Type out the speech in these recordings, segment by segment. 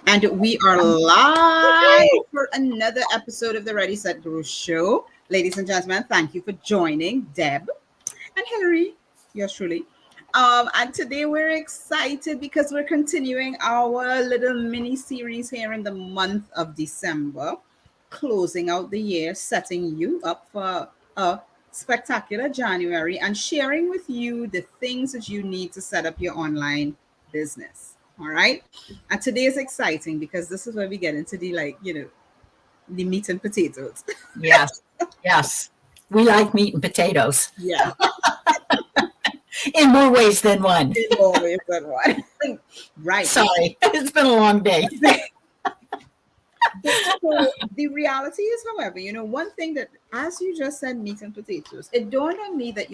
And we are live for another episode of the Ready Set Grow Show. Ladies and gentlemen, thank you for joining Deb and Hillary, yours truly. And today we're excited because we're continuing our little mini series here in the month of December, closing out the year, setting you up for a spectacular January and sharing with you the things that you need to set up your online business. All right. And today is exciting because this is where we get into the the meat and potatoes. Yes, yes. We like meat and potatoes Yeah, in more ways than one. in more ways than one. Right. Sorry, it's been a long day. So the reality is, however, one thing that, as you just said, meat and potatoes, it dawned on me that,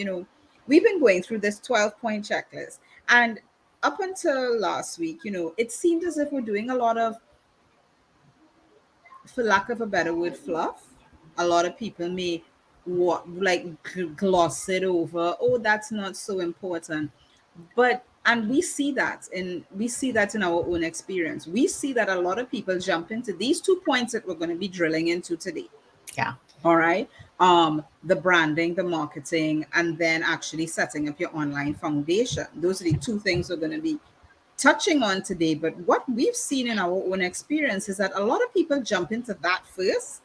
we've been going through this 12-point checklist. And up until last week, it seemed as if we're doing a lot of, for lack of a better word, fluff. A lot of people may gloss it over. Oh, that's not so important. But and we see that in our own experience. We see that a lot of people jump into these 2 points that we're going to be drilling into today. Yeah. All right. The branding, the marketing, and then actually setting up your online foundation. Those are the two things we're going to be touching on today. But what we've seen in our own experience is that a lot of people jump into that first,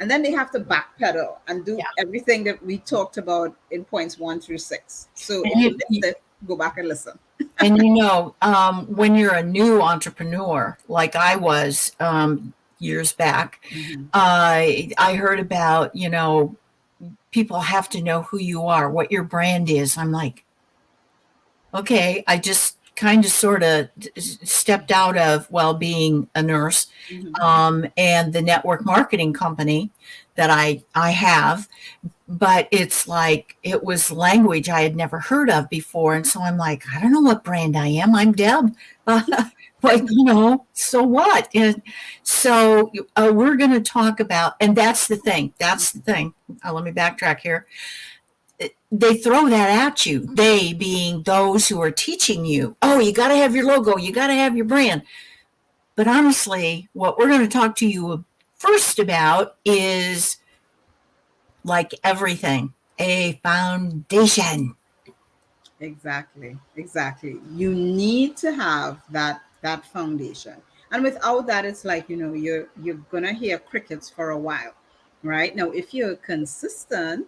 and then they have to backpedal and do Yeah. everything that we talked about in points 1 through 6. So if And you missed it, go back and listen. when you're a new entrepreneur, like I was years back, Mhm. I heard about, people have to know who you are, what your brand is. I'm like, okay, I just kind of sort of stepped out of, well, being a nurse Mhm. and the network marketing company that I have. But it's like it was language I had never heard of before. And so I'm like, I don't know what brand I am. I'm Deb. But, so what? And so we're going to talk about, and that's the thing. That's the thing. Let me backtrack here. They throw that at you, they being those who are teaching you. Oh, you got to have your logo, you got to have your brand. But honestly, what we're going to talk to you first about is, like everything, a foundation. Exactly. Exactly. You need to have that foundation. And without that, it's like, you're gonna hear crickets for a while. Right? Now, if you're consistent,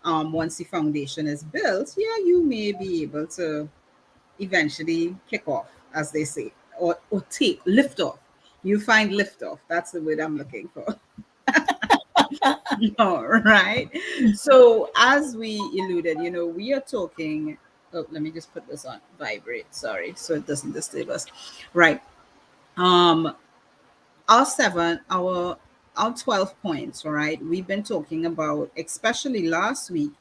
once the foundation is built, yeah, you may be able to eventually kick off, as they say, or take lift off. You find lift off. That's the word I'm looking for. All right. So as we alluded, we are talking. Oh, let me just put this on vibrate. Sorry, so it doesn't disturb us. Right. Um, our seven, our 12 points. All right. We've been talking about, especially last week,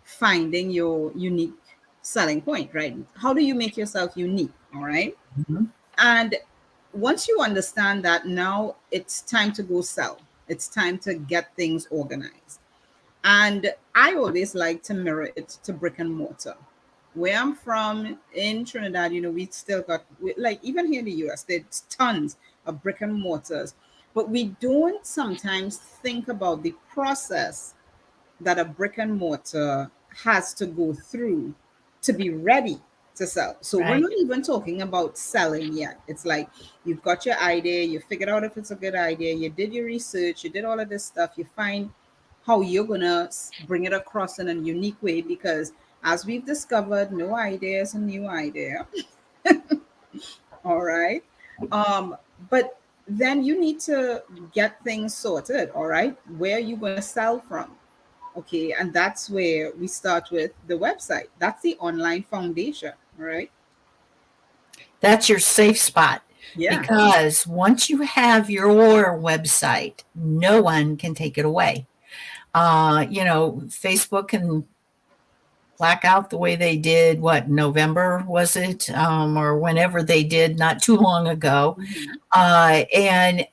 finding your unique selling point. Right. How do you make yourself unique? All right. Mhm. And once you understand that, now it's time to go sell. It's time to get things organized. And I always like to mirror it to brick and mortar. Where I'm from in Trinidad, we still got, like, even here in the US, there's tons of brick and mortars. But we don't sometimes think about the process that a brick and mortar has to go through to be ready to sell. So we're Right. not even talking about selling yet. It's like you've got your idea, you figured out if it's a good idea, you did your research, you did all of this stuff, you find how you're gonna bring it across in a unique way because as we've discovered, no idea is a new idea. All right. Um, but then you need to get things sorted, all right? Where are you going to sell from? Okay, and that's where we start with the website. That's the online foundation, all right? That's your safe spot Yeah. because once you have your website, no one can take it away. Facebook can black out the way they did, what, November was it? Or whenever they did, not too long ago. Mhm. And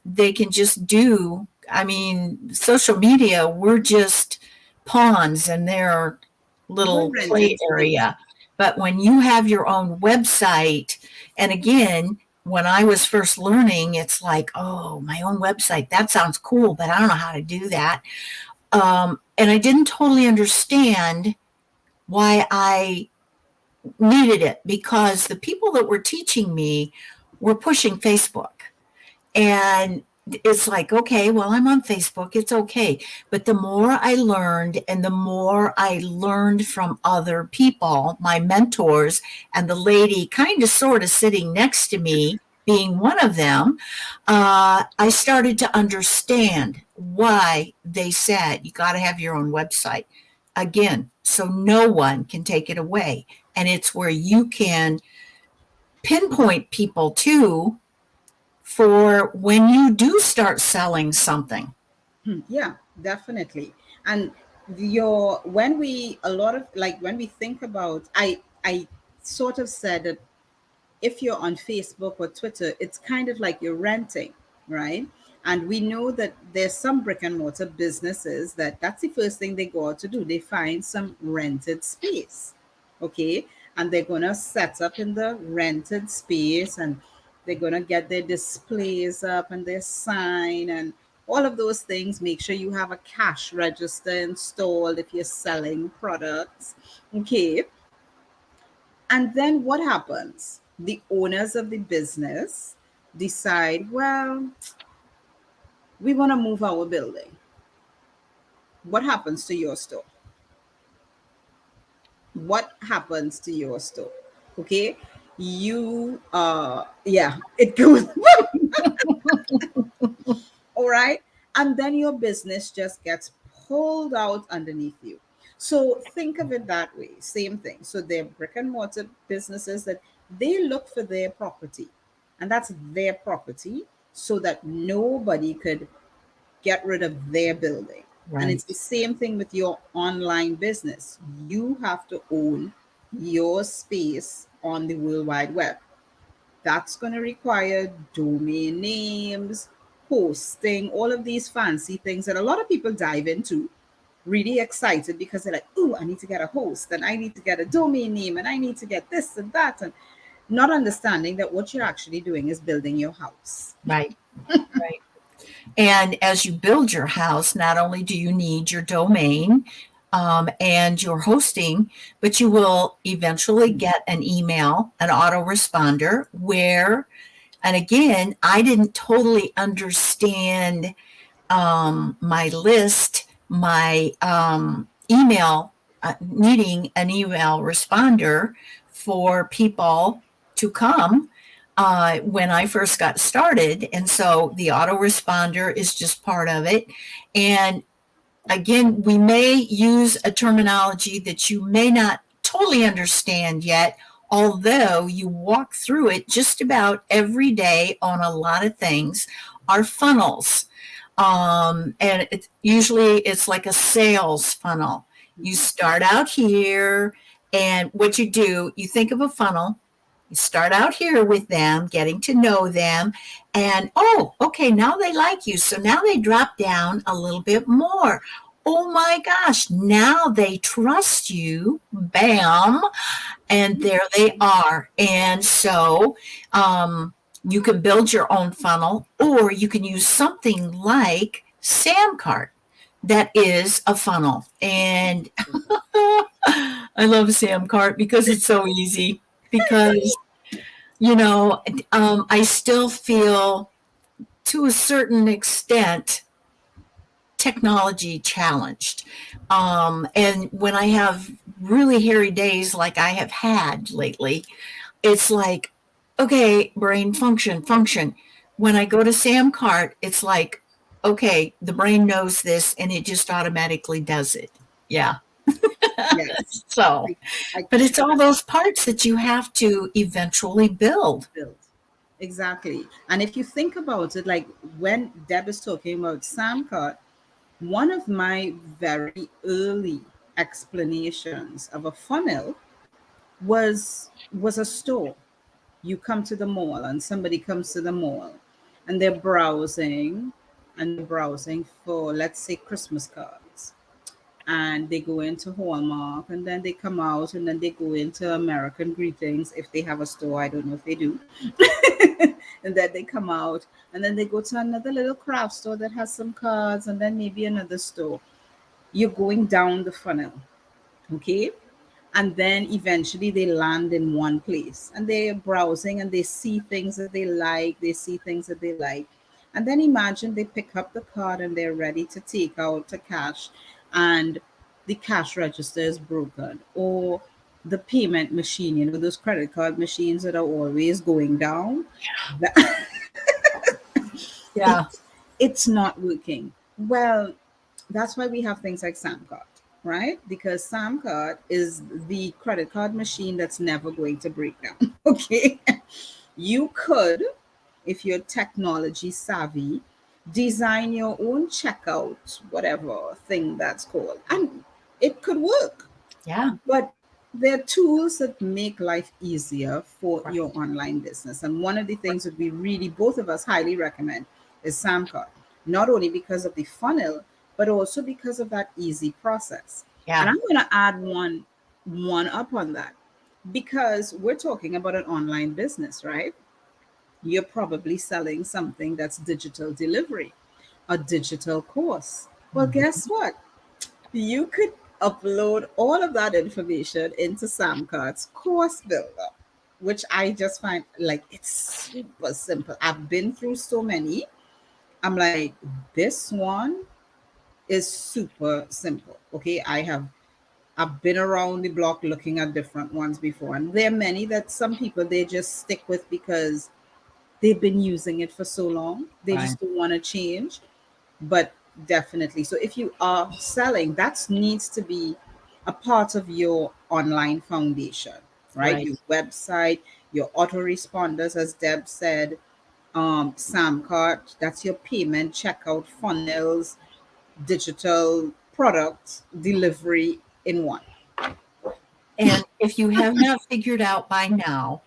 they can just do, I mean, social media, we're just pawns in their We're little renting play space. area. But when you have your own website, and again, when I was first learning, it's like, oh, my own website, that sounds cool, but I don't know how to do that. And I didn't totally understand why I needed it, because the people that were teaching me were pushing Facebook. And it's like, okay, well, I'm on Facebook. It's okay. But the more I learned and the more I learned from other people, my mentors, and the lady kind of sort of sitting next to me, being one of them, I started to understand why they said you got to have your own website. Again, so no one can take it away. And it's where you can pinpoint people to for when you do start selling something. Yeah, definitely. And your when we a lot of like when we think about I sort of said that if you're on Facebook or Twitter, it's kind of like you're renting, right? And we know that there's some brick and mortar businesses that's the first thing they go out to do. They find some rented space, okay? And they're going to set up in the rented space, and they're going to get their displays up and their sign and all of those things. Make sure you have a cash register installed if you're selling products, okay? And then what happens? The owners of the business decide, well, we want to move our building. What happens to your store? What happens to your store? Okay. Yeah, it goes, all right. And then your business just gets pulled out underneath you. So think of it that way. Same thing. So they're brick and mortar businesses that they look for their property, and that's their property, so that nobody could get rid of their building. And Right. it's the same thing with your online business. You have to own your space on the World Wide Web. That's going to require domain names, hosting, all of these fancy things that a lot of people dive into really excited because they're like, oh, I need to get a host and I need to get a domain name and I need to get this and that. And not understanding that what you're actually doing is building your house. Right. Right. And as you build your house, not only do you need your domain and your hosting, but you will eventually get an email, an autoresponder where, and again, I didn't totally understand my list, my email, needing an email responder for people to come when I first got started. And so the autoresponder is just part of it. And again, we may use a terminology that you may not totally understand yet, although you walk through it just about every day on a lot of things, are funnels. And usually it's like a sales funnel. You start out here, and what you do, you think of a funnel. You start out here with them, getting to know them, and oh, okay, now they like you. So now they drop down a little bit more. Oh my gosh, now they trust you. Bam. And there they are. And so you can build your own funnel, or you can use something like Samcart that is a funnel. And I love Samcart because it's so easy. Because, I still feel to a certain extent technology challenged. And when I have really hairy days like I have had lately, it's like, okay, brain function, function. When I go to Samcart, it's like, okay, the brain knows this and it just automatically does it. Yeah. Yes. So, I, I but it's all those parts that you have to eventually build. build. Exactly. And if you think about it, like when Deb is talking about Samcart, one of my very early explanations of a funnel was a store. You come to the mall and somebody comes to the mall and they're browsing for, let's say, Christmas cards. And they go into Hallmark and then they come out and then they go into American Greetings if they have a store. I don't know if they do. And then they come out and then they go to another little craft store that has some cards and then maybe another store. You're going down the funnel, okay? And then eventually they land in one place and they're browsing and they see things that they like, they see things that they like. And then imagine they pick up the card and they're ready to take out the cash, and the cash register is broken, or the payment machine, you know, those credit card machines that are always going down, Yeah. it, it's not working. Well, that's why we have things like Samcard, right? Because Samcard is the credit card machine that's never going to break down. Okay. You could, if you're technology savvy, design your own checkout, whatever thing that's called, and it could work. Yeah. But there are tools that make life easier for Right. your online business. And one of the things that we really, both of us, highly recommend is Samcart. Not only because of the funnel, but also because of that easy process. And Yeah. I'm going to add one up on that, because we're talking about an online business, right? You're probably selling something that's digital delivery, a digital course. Well, Mhm. guess what? You could upload all of that information into Samcart's course builder, which I just find like it's super simple. I've been through so many. I'm like, this one is super simple. Okay. I've been around the block looking at different ones before. And there are many that some people they just stick with because they've been using it for so long. They Right. just don't want to change. But definitely, so if you are selling, that needs to be a part of your online foundation, right? Right. Your website, your autoresponders, as Deb said, Samcart, that's your payment checkout funnels, digital product delivery in one. And if you have not figured out by now,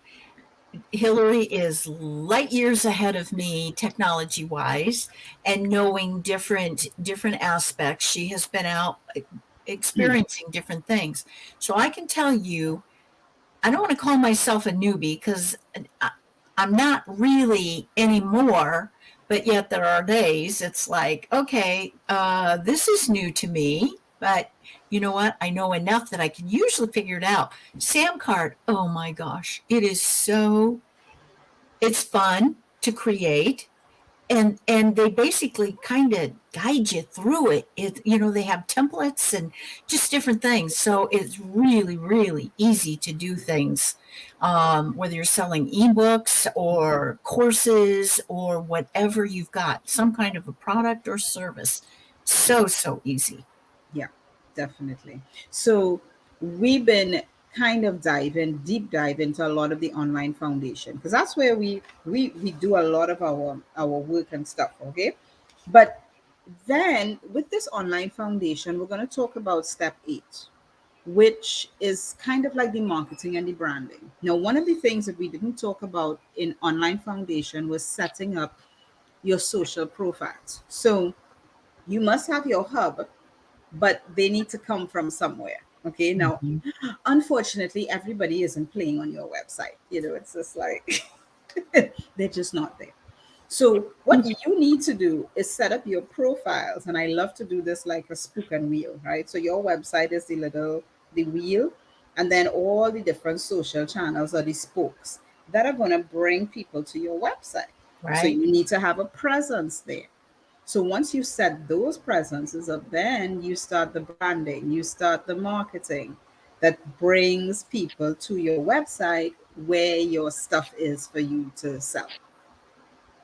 Hillary is light years ahead of me technology wise and knowing different aspects. She has been out experiencing different things. So I can tell you, I don't want to call myself a newbie because I'm not really anymore, but yet there are days it's like, okay, this is new to me, but you know what? I know enough that I can usually figure it out. Sam card, oh my gosh, it's fun to create, and they basically kind of guide you through they have templates and just different things, so it's really really easy to do things, whether you're selling ebooks or courses or whatever you've got, some kind of a product or service. So easy. Yeah, definitely. So we've been kind of deep dive into a lot of the online foundation, because that's where we do a lot of our work and stuff. Okay, but then with this online foundation, we're going to talk about step 8, which is kind of like the marketing and the branding. Now, one of the things that we didn't talk about in online foundation was setting up your social profiles. So you must have your hub, but they need to come from somewhere. Okay. Now, Mhm. unfortunately, everybody isn't playing on your website. You know, it's just like they're just not there. So, what you need to do is set up your profiles. And I love to do this like a spook and wheel, right? So, your website is the wheel, and then all the different social channels are the spokes that are going to bring people to your website. So, Right. you need to have a presence there. So once you set those presences up, then you start the branding, you start the marketing that brings people to your website where your stuff is for you to sell.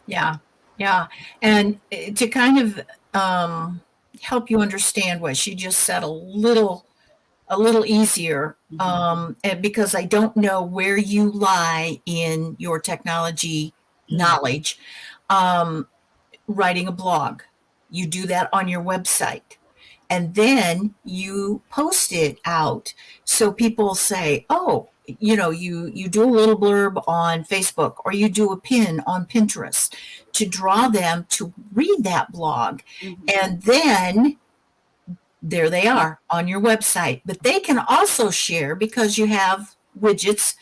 Yeah, yeah, and to kind of help you understand what she just said a little easier, Mhm. and because I don't know where you lie in your technology Mhm. knowledge. um, Writing a blog, you do that on your website, and then you post it out, so people say, oh, you do a little blurb on Facebook, or you do a pin on Pinterest to draw them to read that blog, Mhm. and then there they are on your website. But they can also share, because you have widgets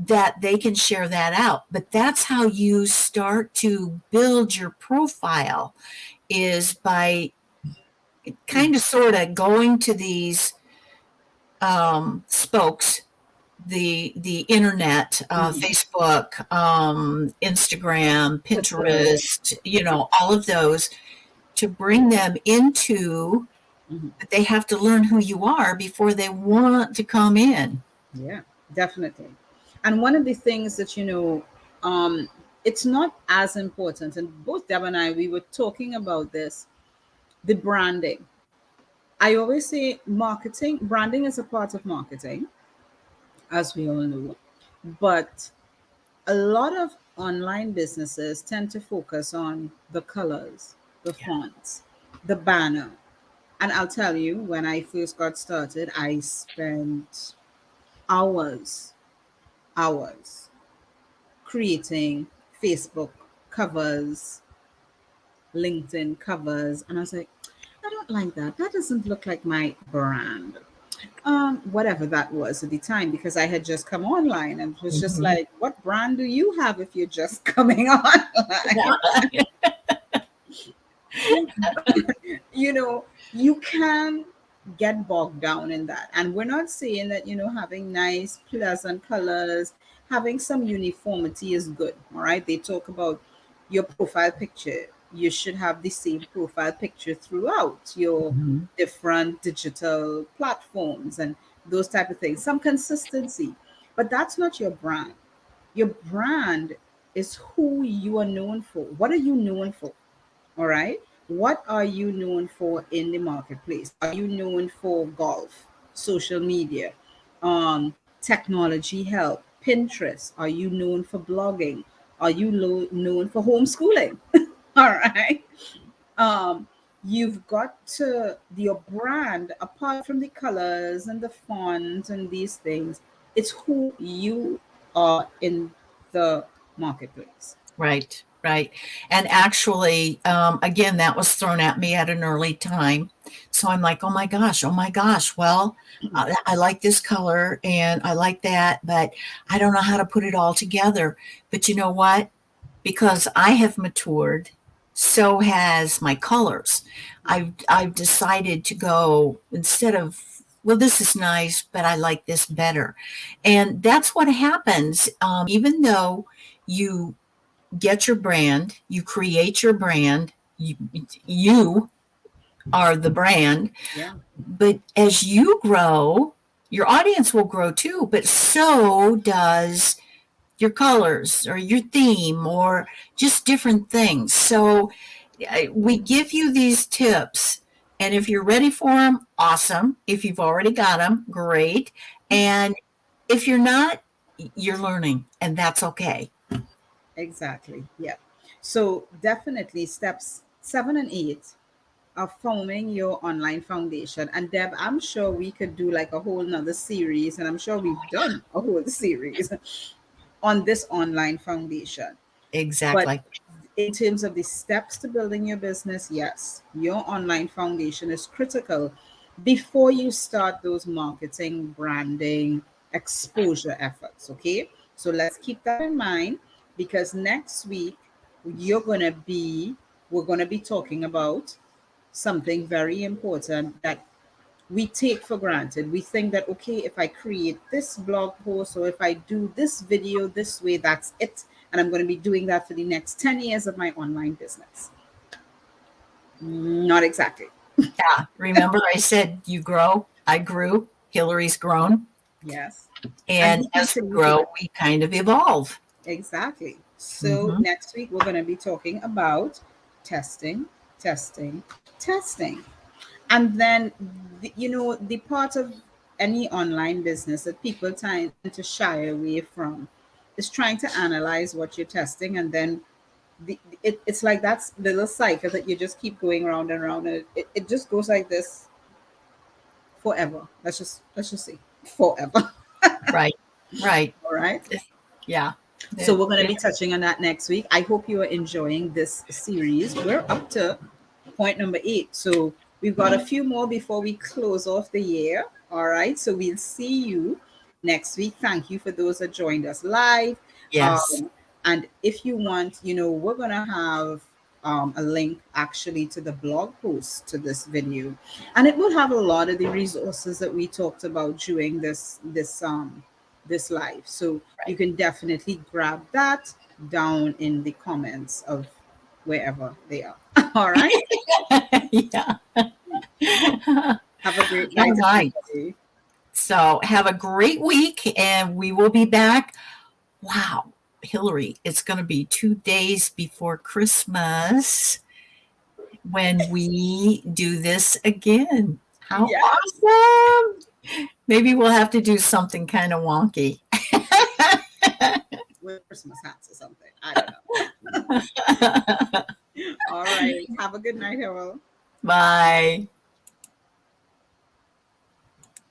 that they can share that out. But that's how you start to build your profile, is by kind of sort of going to these spokes, the internet, Mhm. Facebook, Instagram, Twitter. Pinterest, all of those, to bring them into, Mhm. but they have to learn who you are before they want to come in. Yeah, definitely. And one of the things that, it's not as important, and both Deb and I, we were talking about this, the branding. I always say branding is a part of marketing, as we all know. But a lot of online businesses tend to focus on the colors, the Yeah. fonts, the banner. And I'll tell you, when I first got started, I spent hours, hours creating Facebook covers, LinkedIn covers. And I was like, I don't like that. That doesn't look like my brand. Whatever that was at the time, because I had just come online and it was just Mhm. like, what brand do you have if you're just coming online? you know, you can get bogged down in that. And we're not saying that, having nice, pleasant colors, having some uniformity is good. All right. They talk about your profile picture. You should have the same profile picture throughout your Mhm. different digital platforms and those type of things. Some consistency. But that's not your brand. Your brand is who you are known for. What are you known for? All right. What are you known for in the marketplace? Are you known for golf, social media, technology help, Pinterest? Are you known for blogging? Are you known for homeschooling? All right. Um, you've got to your brand, apart from the colors and the font and these things, it's who you are in the marketplace. Right, right. And actually, again, that was thrown at me at an early time. So I'm like, oh my gosh, oh my gosh. Well, I like this color and I like that, but I don't know how to put it all together. But you know what? Because I have matured, so has my colors. I've decided to go, instead of, well, this is nice, but I like this better. And that's what happens. Even though you get your brand, you create your brand, you are the brand, Yeah. but as you grow, your audience will grow too, but so does your colors or your theme or just different things. So we give you these tips, and if you're ready for them, awesome. If you've already got them, great. And if you're not, you're learning, and that's okay. Exactly. Yeah. So definitely steps 7 and 8 are forming your online foundation. And Deb, I'm sure we could do like a whole nother series, and I'm sure we've done a whole series on this online foundation. But Exactly. in terms of the steps to building your business, yes, your online foundation is critical before you start those marketing, branding, exposure efforts. Okay. So let's keep that in mind, because next week you're going to be, we're going to be talking about something very important that we take for granted. We think that, okay, if I create this blog post or if I do this video this way, that's it. And I'm going to be doing that for the next 10 years of my online business. Not exactly. Yeah. Remember, I said you grow, I grew, Hillary's grown. Yes. And And we as we continue to grow, grow. we kind of evolve. Exactly. So Hmm. next week, we're going to be talking about testing, testing, testing. And then, the part of any online business that people tend to shy away from is trying to analyze what you're testing. And then it's like that's little cycle that you just keep going round and round. And it just goes like this forever. Let's just say forever. Right. Right. All right. Yeah. So It, we're going to it, be touching on that next week. I hope you are enjoying this series. We're up to point number 8. So we've got a few more before we close off the year. All right. So we'll see you next week. Thank you for those that joined us live. Yes. And if you want, we're going to have a link actually to the blog post to this video, and it will have a lot of the resources that we talked about during this live. So you Right. can definitely grab that down in the comments of wherever they are. All right. Yeah. Have a great All night, right. everybody. So have a great week and we will be back. Wow, Hillary, it's going to be 2 days before Christmas when we do this again. How Yeah, awesome! Maybe we'll have to do something kind of wonky. with Christmas hats or something. I don't know. All right. Have a good night, Harold. Bye.